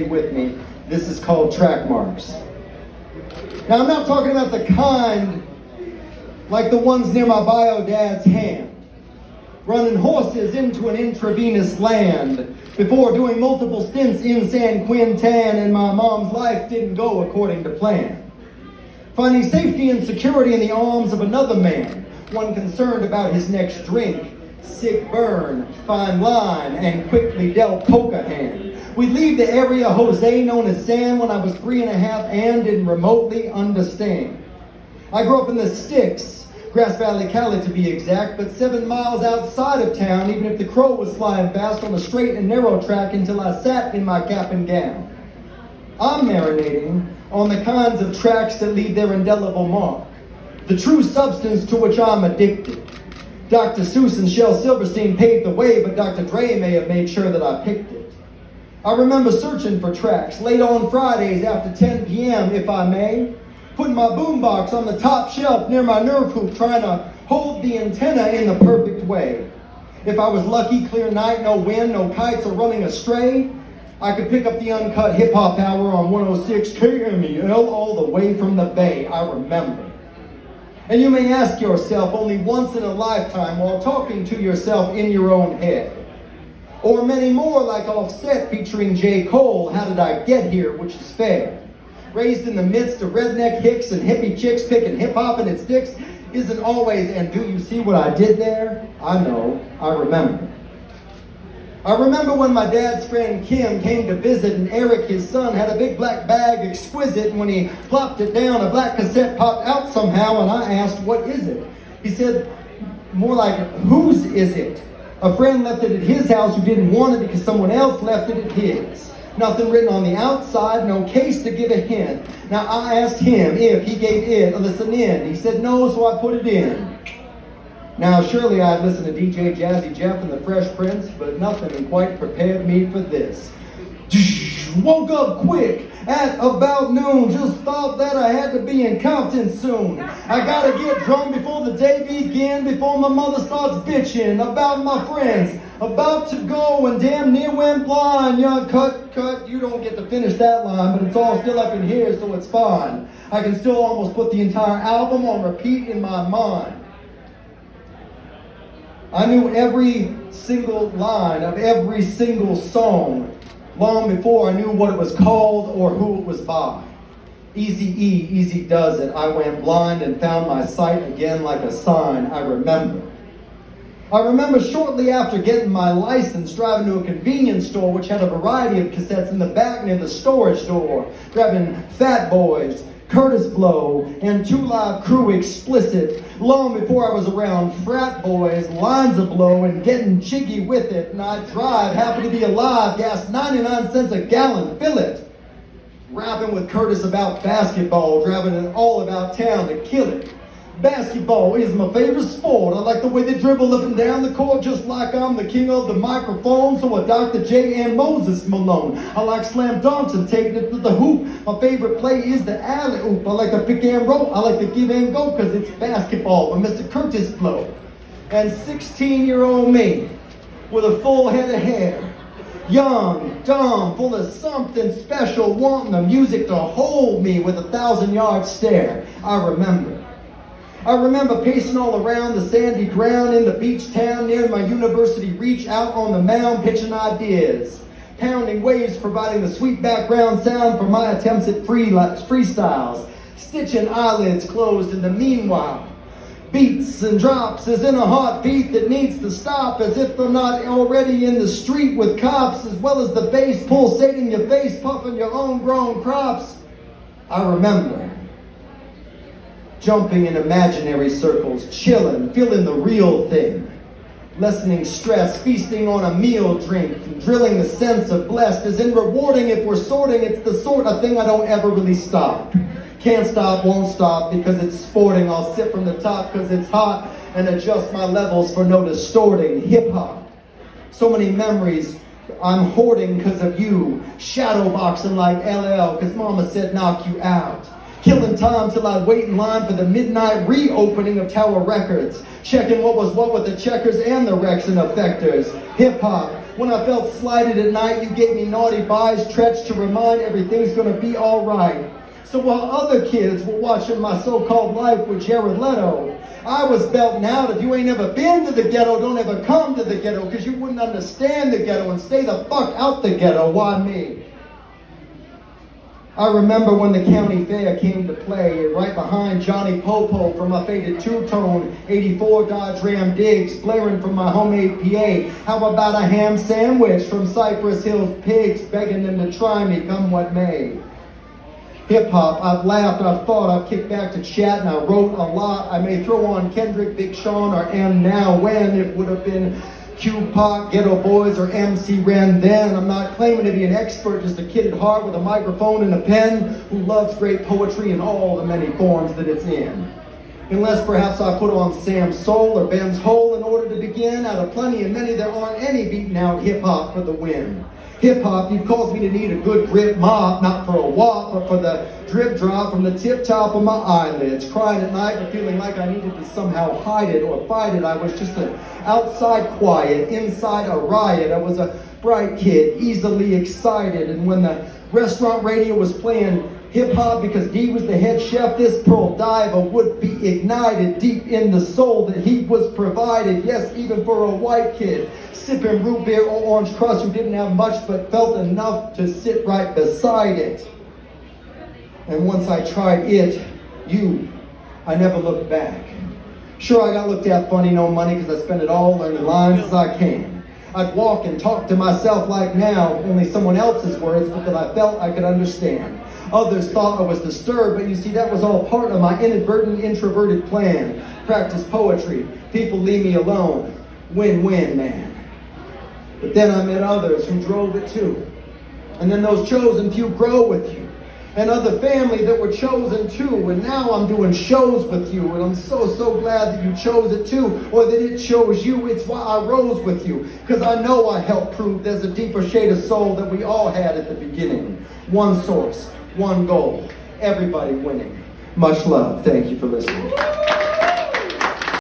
with me. This is called track marks. Now, I'm not talking about the kind like the ones near my bio dad's hand, running horses into an intravenous land before doing multiple stints in San Quintin, and my mom's life didn't go according to plan. Finding safety and security in the arms of another man, one concerned about his next drink, sick burn, fine line, and quickly dealt poker hand. We'd leave the area Jose known as San when I was 3.5 and didn't remotely understand. I grew up in the sticks, Grass Valley, Cali to be exact, but 7 miles outside of town, even if the crow was flying fast on a straight and narrow track until I sat in my cap and gown. I'm marinating on the kinds of tracks that leave their indelible mark, the true substance to which I'm addicted. Dr. Seuss and Shel Silverstein paved the way, but Dr. Dre may have made sure that I picked it. I remember searching for tracks late on Fridays after 10 p.m., if I may, putting my boombox on the top shelf near my nerve hoop, trying to hold the antenna in the perfect way. If I was lucky, clear night, no wind, no kites, or running astray, I could pick up the uncut hip-hop hour on 106 KMEL all the way from the Bay. I remember. And you may ask yourself only once in a lifetime while talking to yourself in your own head. Or many more like Offset featuring J. Cole, How Did I Get Here, which is fair. Raised in the midst of redneck hicks and hippie chicks picking hip-hop and its sticks isn't always, and do you see what I did there? I know, I remember. I remember when my dad's friend Kim came to visit, and Eric, his son, had a big black bag, exquisite, and when he plopped it down, a black cassette popped out somehow, and I asked, what is it? He said, more like, whose is it? A friend left it at his house who didn't want it because someone else left it at his. Nothing written on the outside, no case to give a hint. Now I asked him if he gave it a listen in. He said no, so I put it in. Now surely I'd listened to DJ Jazzy Jeff and the Fresh Prince, but nothing quite prepared me for this. Woke up quick at about noon, just thought that I had to be in Compton soon. I gotta get drunk before the day begin, before my mother starts bitching about my friends. About to go and damn near went blind. Young cut, you don't get to finish that line, but it's all still up in here, so it's fine. I can still almost put the entire album on repeat in my mind. I knew every single line of every single song long before I knew what it was called or who it was by. Easy-E, easy does it. I went blind and found my sight again like a sign. I remember shortly after getting my license, driving to a convenience store which had a variety of cassettes in the back near the storage door, grabbing Fat Boys, Curtis Blow, and Two Live Crew explicit, long before I was around frat boys, lines of blow, and getting jiggy with it. And I drive, happy to be alive, gas 99 cents a gallon, fill it. Rapping with Curtis about basketball, driving it all about town to kill it. Basketball is my favorite sport. I like the way they dribble up and down the court just like I'm the king of the microphone. So I Dr. J and Moses Malone. I like slam dunks and taking it to the hoop. My favorite play is the alley oop. I like the pick and roll. I like the give and go because it's basketball with Mr. Curtis Blow. And 16-year-old me with a full head of hair. Young, dumb, full of something special, wanting the music to hold me with a 1,000-yard stare. I remember pacing all around the sandy ground in the beach town near my university reach, out on the mound pitching ideas. Pounding waves providing the sweet background sound for my attempts at freestyles. Stitching eyelids closed in the meanwhile. Beats and drops as in a heartbeat that needs to stop, as if they're not already in the street with cops, as well as the bass pulsating your face, puffing your own grown crops. I remember jumping in imaginary circles, chilling, feeling the real thing. Lessening stress, feasting on a meal drink, and drilling the sense of blessed, as in rewarding if we're sorting, it's the sort of thing I don't ever really stop. Can't stop, won't stop, because it's sporting. I'll sip from the top because it's hot, and adjust my levels for no distorting. Hip-hop. So many memories I'm hoarding because of you. Shadowboxing like LL, because mama said knock you out. Killing time till I'd wait in line for the midnight reopening of Tower Records. Checking what was what with the checkers and the Rex and effectors. Hip-hop, When I felt slighted at night, you gave me naughty buys, stretched to remind everything's gonna be alright. So while other kids were watching my so-called life with Jared Leto, I was belting out, if you ain't ever been to the ghetto, don't ever come to the ghetto, because you wouldn't understand the ghetto, and stay the fuck out the ghetto. Why me? I remember when the county fair came to play, and right behind Johnny Popo from my faded two-tone 84 Dodge Ram Diggs, blaring from my homemade PA. How about a ham sandwich from Cypress Hills Pigs, begging them to try me, come what may. Hip-hop, I've laughed, I've thought, I've kicked back to chat, and I wrote a lot. I may throw on Kendrick, Big Sean, or M now, when it would have been Q-Pop, Ghetto Boys, or MC Ren then. I'm not claiming to be an expert, just a kid at heart with a microphone and a pen who loves great poetry in all the many forms that it's in. Unless perhaps I put on Sam's Soul or Ben's Hole in order to begin. Out of plenty and many, there aren't any beating out hip-hop for the win. Hip-hop, you've caused me to need a good grip mop, not for a wop, but for the drip drop from the tip-top of my eyelids. Crying at night, but feeling like I needed to somehow hide it or fight it. I was just an outside quiet, inside a riot. I was a bright kid, easily excited. And when the restaurant radio was playing hip-hop because D was the head chef, this pearl diver would be ignited deep in the soul that he was provided. Yes, even for a white kid, sipping root beer or orange crust who didn't have much but felt enough to sit right beside it. And once I tried it, I never looked back. Sure, I got looked at funny, no money, because I spent it all learning lines as I can. I'd walk and talk to myself like now, only someone else's words, but that I felt I could understand. Others thought I was disturbed, but you see, that was all part of my inadvertent introverted plan. Practice poetry, people leave me alone. Win-win, man. But then I met others who drove it too. And then those chosen few grow with you. And other family that were chosen too. And now I'm doing shows with you. And I'm so glad that you chose it too. Or that it chose you. It's why I rose with you. Because I know I helped prove there's a deeper shade of soul that we all had at the beginning. One source, one goal. Everybody winning. Much love. Thank you for listening.